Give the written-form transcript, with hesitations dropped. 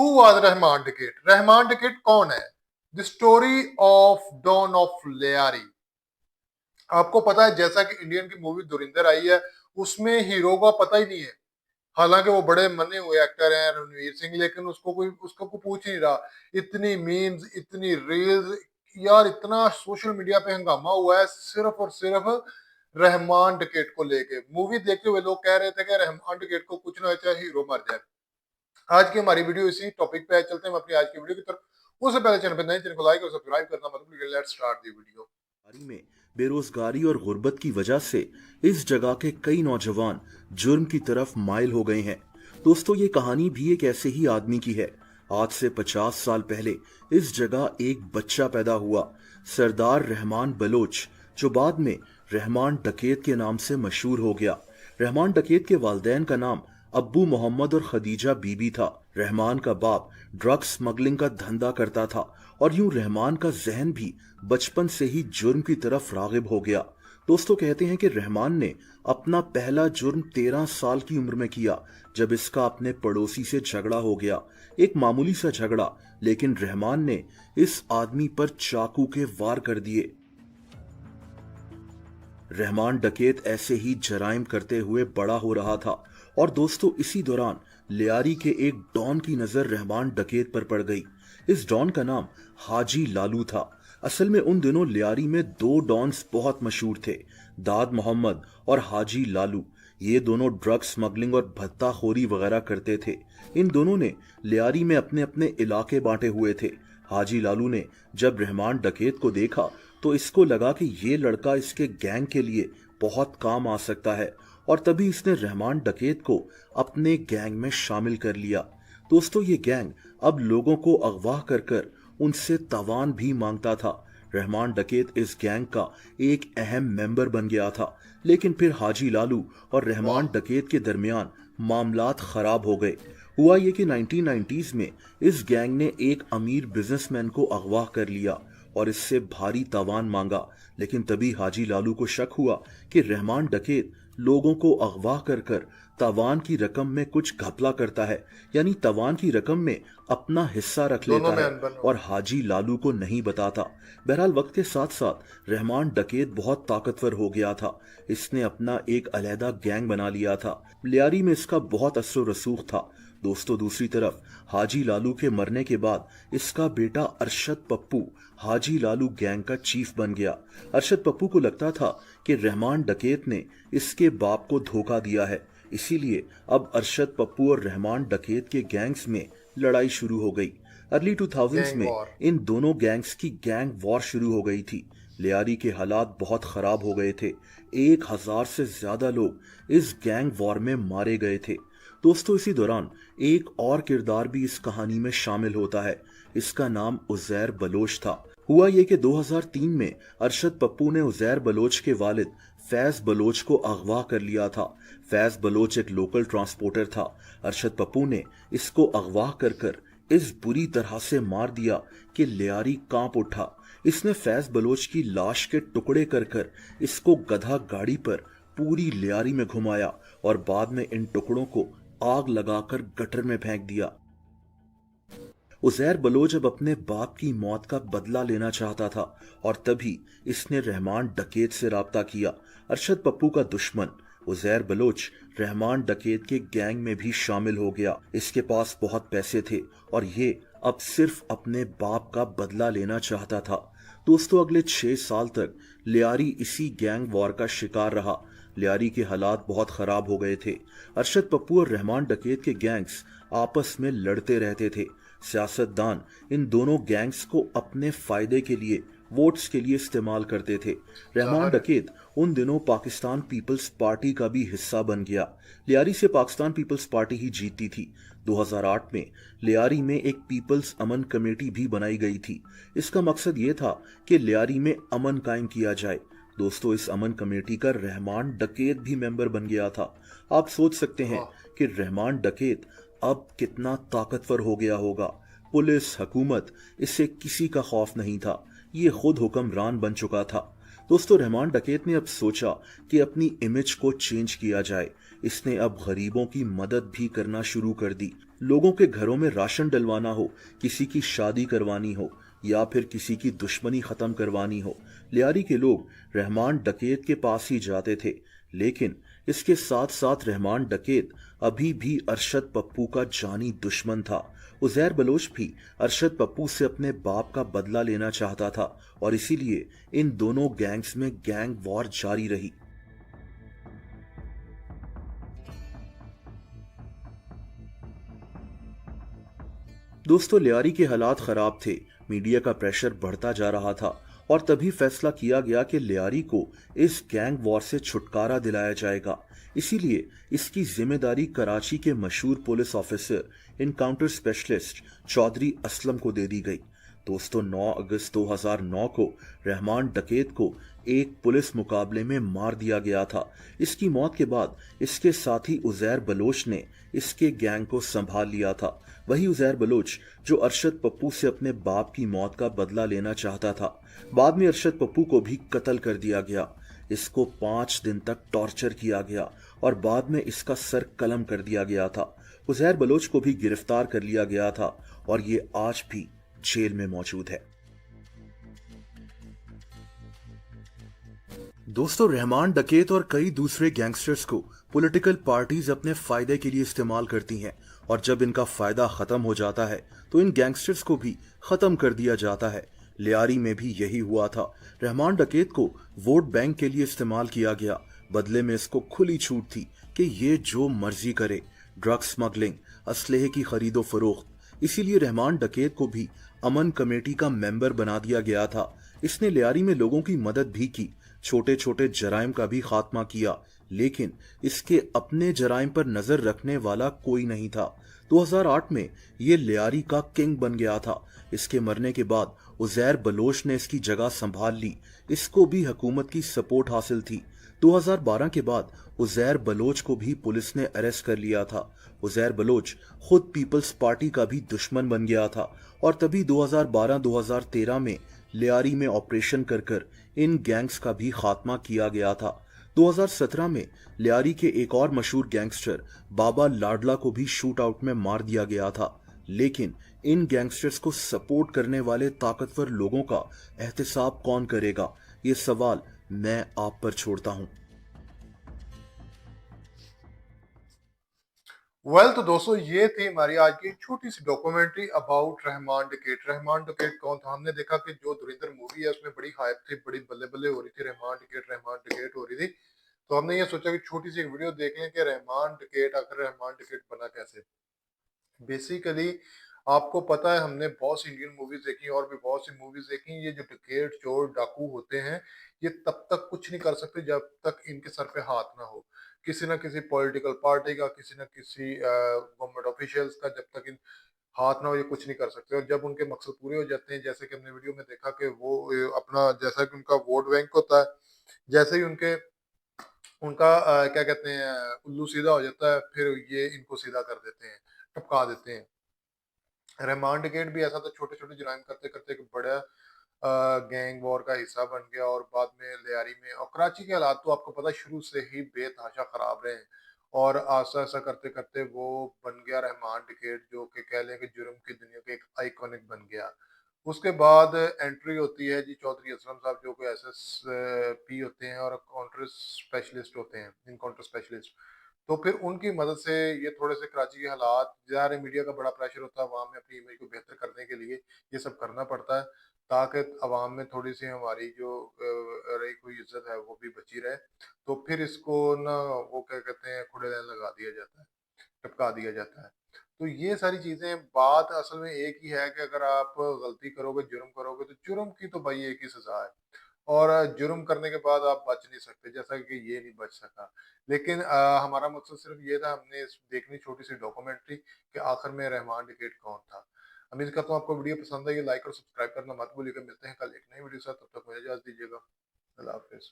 Who was Rehman Dakait? Rehman Dakait कौन है? The story of don of Lyari. आपको पता है जैसा कि इंडियन की मूवी धुरिंदर आई है, उसमें हीरो का पता ही नहीं है। हालांकि वो बड़े मने हुए एक्टर हैं रणवीर सिंह, लेकिन उसको कोई पूछ नहीं रहा। इतनी मीम्स, इतनी रील्स, यार इतना सोशल मीडिया पे हंगामा हुआ है सिर्फ और सिर्फ रहमान डकेट को लेके। मूवी देखते हुए लोग कह रहे थे कि रहमान डकेट को कुछ ना हो चाहे हीरो मर जाए। आज की हमारी वीडियो इसी टॉपिक पे है। चलते हैं अपनी आज की वीडियो की तरफ। उससे पहले चैनल पे नए, चैनल को लाइक और सब्सक्राइब करना मत भूलिए। Let's start the video. में बेरोजगारी और गुर्बत की वजह से इस जगह के कई नौजवान जुर्म की तरफ माइल हो गए हैं। दोस्तों, ये कहानी भी एक ऐसे ही आदमी की है। आज से 50 साल पहले इस जगह एक बच्चा पैदा हुआ, सरदार रहमान बलोच, जो बाद में रहमान डकैत के नाम से मशहूर हो गया। रहमान डकैत के वालिदैन का नाम अब्बू मोहम्मद और खदीजा बीबी था। रहमान का बाप ड्रग स्मगलिंग का धंधा करता था और यूं रहमान का जहन भी बचपन से ही जुर्म की तरफ रागिब हो गया। दोस्तों, कहते हैं कि रहमान ने अपना पहला जुर्म 13 साल की उम्र में किया, जब इसका अपने पड़ोसी से झगड़ा हो गया। एक मामूली सा झगड़ा, लेकिन रहमान ने इस आदमी पर चाकू के वार कर दिए। रहमान डकैत ऐसे ही जराइम करते हुए बड़ा हो रहा था और दोस्तों, इसी दौरान लियारी के एक डॉन की नजर रहमान डकैत पर पड़ गई। इस डॉन का नाम हाजी लालू था। असल में उन दिनों लियारी में दो डॉन्स बहुत मशहूर थे, दाद मोहम्मद और हाजी लालू। ये दोनों ड्रग स्मगलिंग और भत्ताखोरी वगैरह करते थे। इन दोनों ने लियारी में अपने अपने इलाके बांटे हुए थे। हाजी लालू ने जब रहमान डकैत को देखा तो इसको लगा कि ये लड़का इसके गैंग के लिए बहुत काम आ सकता है, और तभी इसने रहमान डकैत को अपने गैंग में शामिल कर लिया। दोस्तों, ये गैंग अब लोगों को अगवा कर कर उनसे तवान भी मांगता था। रहमान डकैत इस गैंग का एक अहम मेंबर बन गया था, लेकिन फिर हाजी लालू और रहमान डकैत के दरमियान मामलात खराब हो गए। हुआ ये कि 1990s में इस गैंग ने एक अमीर बिजनेसमैन को अगवा कर लिया और इससे भारी तवान मांगा। लेकिन तभी हाजी लालू को शक हुआ कि रहमान डकैत लोगों को अगवा कर कर तवान की रकम में कुछ घपला करता है, यानी तवान की रकम में अपना हिस्सा रख लेता है और हाजी लालू को नहीं बताता। बहरहाल, वक्त के साथ साथ रहमान डकैत बहुत ताकतवर हो गया था। इसने अपना एक अलहदा गैंग बना लिया था। लियारी में इसका बहुत असर रसूख था। दोस्तों, दूसरी तरफ हाजी लालू के मरने के बाद इसका बेटा अरशद पप्पू हाजी लालू गैंग का चीफ बन गया। अरशद पप्पू को लगता था कि रहमान डकैत ने इसके बाप को धोखा दिया है, इसीलिए अब अरशद पप्पू और रहमान डकैत के गैंग्स में लड़ाई शुरू हो गई। अर्ली 2000s में इन दोनों गैंग्स की गैंग वॉर शुरू हो गई थी। लियारी के हालात बहुत खराब हो गए थे। 1000 से ज्यादा लोग इस गैंग वॉर में मारे गए थे। दोस्तों, इसी दौरान एक और किरदार भी इस कहानी में शामिल होता है। इसका नाम उजैर बलोच था। हुआ ये कि 2003 में अरशद पप्पू ने उजैर बलोच के वालिद फैज बलोच को अगवा कर लिया था। फैज बलोच एक लोकल ट्रांसपोर्टर था। अरशद पप्पू ने इसको अगवा कर कर इस बुरी तरह से मार दिया कि लियारी कांप उठा। इसने फैज बलोच की लाश के टुकड़े कर कर इसको गधा गाड़ी पर पूरी लियारी में घुमाया और बाद में इन टुकड़ों को आग लगाकर गटर में फेंक दिया। उजैर बलोच अब अपने बाप की मौत का बदला लेना चाहता था और तभी इसने रहमान डकैत से राब्ता किया। अरशद पप्पू का दुश्मन उजैर बलोच रहमान डकैत के गैंग में भी शामिल हो गया। इसके पास बहुत पैसे थे और ये अब सिर्फ अपने बाप का बदला लेना चाहता था। दोस्तों, अगले 6 साल तक लियारी इसी गैंग वॉर का शिकार रहा। लियारी के हालात बहुत खराब हो गए थे। अरशद पप्पू और रहमान डकैत के गैंग्स आपस में लड़ते रहते थे। सियासतदान इन दोनों गैंग्स को अपने फायदे के लिए, वोट्स के लिए इस्तेमाल करते थे। रहमान डकैत उन दिनों पाकिस्तान पीपल्स पार्टी का भी हिस्सा बन गया। लियारी से पाकिस्तान पीपल्स पार्टी ही जीतती थी। 2008 में लियारी में एक पीपल्स अमन कमेटी भी बनाई गई थी। इसका मकसद ये था कि लियारी में अमन कायम किया जाए। दोस्तों, इस अमन कमेटी का रहमान डकैत भी मेंबर बन गया था। आप सोच सकते हैं कि रहमान डकैत अब कितना ताकतवर हो गया होगा। पुलिस, हुकूमत, इससे किसी का खौफ नहीं था। ये खुद हुक्मरान बन चुका था। दोस्तों, रहमान डकैत ने अब सोचा कि अपनी इमेज को चेंज किया जाए। इसने अब गरीबों की मदद भी करना शुरू कर दी। लोगों के घरों में राशन डलवाना हो, किसी की शादी करवानी हो या फिर किसी की दुश्मनी खत्म करवानी हो, लियारी के लोग रहमान डकैत के पास ही जाते थे। लेकिन इसके साथ साथ रहमान डकैत अभी भी अरशद पप्पू का जानी दुश्मन था। उजैर बलोच भी अरशद पप्पू से अपने बाप का बदला लेना चाहता था और इसीलिए इन दोनों गैंग्स में गैंग वॉर जारी रही। दोस्तों, लियारी के हालात खराब थे, मीडिया का प्रेशर बढ़ता जा रहा था और तभी फैसला किया गया कि लियारी को इस गैंग वॉर से छुटकारा दिलाया जाएगा। इसीलिए इसकी जिम्मेदारी कराची के मशहूर police officer, encounter specialist Chaudhry Aslam को दे दी गई। दोस्तों, 9 अगस्त 2009 को रहमान डकैत को एक पुलिस मुकाबले में मार दिया गया था। इसकी मौत के बाद इसके साथी उजैर बलोच ने इसके गैंग को संभाल लिया था। वही उजैर बलोच जो अरशद पप्पू से अपने बाप की मौत का बदला लेना चाहता था। बाद में अरशद पप्पू को भी कत्ल कर दिया गया। इसको 5 दिन तक टॉर्चर किया गया और बाद में इसका सर कलम कर दिया गया था। उजैर बलोच को भी गिरफ्तार कर लिया गया था और ये आज भी जेल में मौजूद है। दोस्तों, रहमान डकैत और कई दूसरे गैंगस्टर्स को पॉलिटिकल पार्टीज अपने फायदे के लिए इस्तेमाल करती हैं और जब इनका फायदा खत्म हो जाता है तो इन गैंगस्टर्स को भी खत्म कर दिया जाता है। लियारी में भी यही हुआ था। रहमान डकैत को वोट बैंक के लिए इस्तेमाल किया गया। बदले में इसको खुली छूट थी कि ये जो मर्जी करे, ड्रग स्मगलिंग, असलहे की खरीदो फरोख्त। इसीलिए रहमान डकैत को भी अमन कमेटी का मेंबर बना दिया गया था। इसने लियारी में लोगों की मदद भी की, छोटे छोटे जराइम का भी खात्मा किया, लेकिन इसके अपने जराइम पर नजर रखने वाला कोई नहीं था। 2008 में ये लियारी का किंग बन गया था। इसके मरने के बाद उजैर बलोच ने इसकी जगह संभाल ली। इसको भी हुकूमत की सपोर्ट हासिल थी। 2012 के बाद उजैर बलोच को भी पुलिस ने अरेस्ट कर लिया था। उजैर बलोच खुद पीपल्स पार्टी का भी दुश्मन बन गया था और तभी 2012-2013 में लियारी में ऑपरेशन कर इन गैंग्स का भी खात्मा किया गया था। 2017 में लियारी के एक और मशहूर गैंगस्टर बाबा लाडला को भी शूट आउट में मार दिया गया था। लेकिन इन गैंगस्टर्स को सपोर्ट करने वाले ताकतवर लोगों का एहतसाब कौन करेगा, ये सवाल मैं आप पर छोड़ता हूं। तो दोस्तों, ये थी हमारी आज की छोटी सी डॉक्यूमेंट्री अबाउट रहमान डकैत। रहमान डकैत कौन था? हमने देखा कि जो धुरंधर मूवी है उसमें बड़ी हाइप थी, बड़ी बल्ले बल्ले हो रही थी, रहमान डकैत हो रही थी। तो हमने ये सोचा कि छोटी सी एक वीडियो देख लें कि रहमान डकैत आखिर रहमान डकैत बना कैसे। बेसिकली आपको पता है, हमने बहुत सी इंडियन मूवीज देखी और भी बहुत सी मूवीज देखी। ये जो डकैत चोर डाकू होते हैं, ये तब तक कुछ नहीं कर सकते जब तक इनके सर पे हाथ ना हो किसी ना किसी पॉलिटिकल पार्टी का, किसी ना किसी गवर्नमेंट ऑफिशियल्स का। जब तक इन हाथ ना हो ये कुछ नहीं कर सकते। और जब उनके मकसद पूरे हो जाते हैं, जैसे कि हमने वीडियो में देखा कि वो अपना जैसा कि उनका वोट बैंक होता है, जैसे ही उनके उनका क्या कहते हैं उल्लू सीधा हो जाता है, फिर ये इनको सीधा कर देते हैं, टपका देते हैं। रहमान डकैत भी ऐसा था, छोटे छोटे जुराइम करते करते एक बड़ा गैंग वॉर का हिस्सा बन गया और बाद में लियारी में। और कराची के हालात तो आपको पता है शुरू से ही बेतहाशा खराब रहे हैं और ऐसा ऐसा करते करते वो बन गया रहमान डकैत, जो कि कह लें कि जुर्म की दुनिया का एक आइकॉनिक बन गया। उसके बाद एंट्री होती है जी चौधरी असलम साहब, जो कि एसएसपी होते हैं और काउंटर स्पेशलिस्ट होते हैं, इनकाउंटर स्पेशलिस्ट। तो फिर उनकी मदद से ये थोड़े से कराची के हालात, ज़ाहिर है मीडिया का बड़ा प्रेशर होता है अवाम में अपनी इमेज को बेहतर करने के लिए, ये सब करना पड़ता है ताकि अवाम में थोड़ी सी हमारी जो रही हुई इज्जत है वो भी बची रहे। तो फिर इसको ना वो क्या कहते हैं खुड़े लगा दिया जाता है, टपका दिया जाता है। तो ये सारी चीजें, बात असल में एक ही है कि अगर आप गलती करोगे, जुर्म करोगे, तो जुर्म की तो भाई एक ही सजा है और जुर्म करने के बाद आप बच नहीं सकते, जैसा कि ये नहीं बच सका। लेकिन हमारा मकसद सिर्फ ये था, हमने देखनी छोटी सी डॉक्यूमेंट्री कि आखिर में रहमान डकैत कौन था। उम्मीद करता हूँ आपको वीडियो पसंद आई। लाइक और सब्सक्राइब करना मत भूलिएगा। मिलते हैं कल एक नई वीडियो के साथ, तब तक मुझे इजाजत दीजिएगा। अल्लाह हाफिज।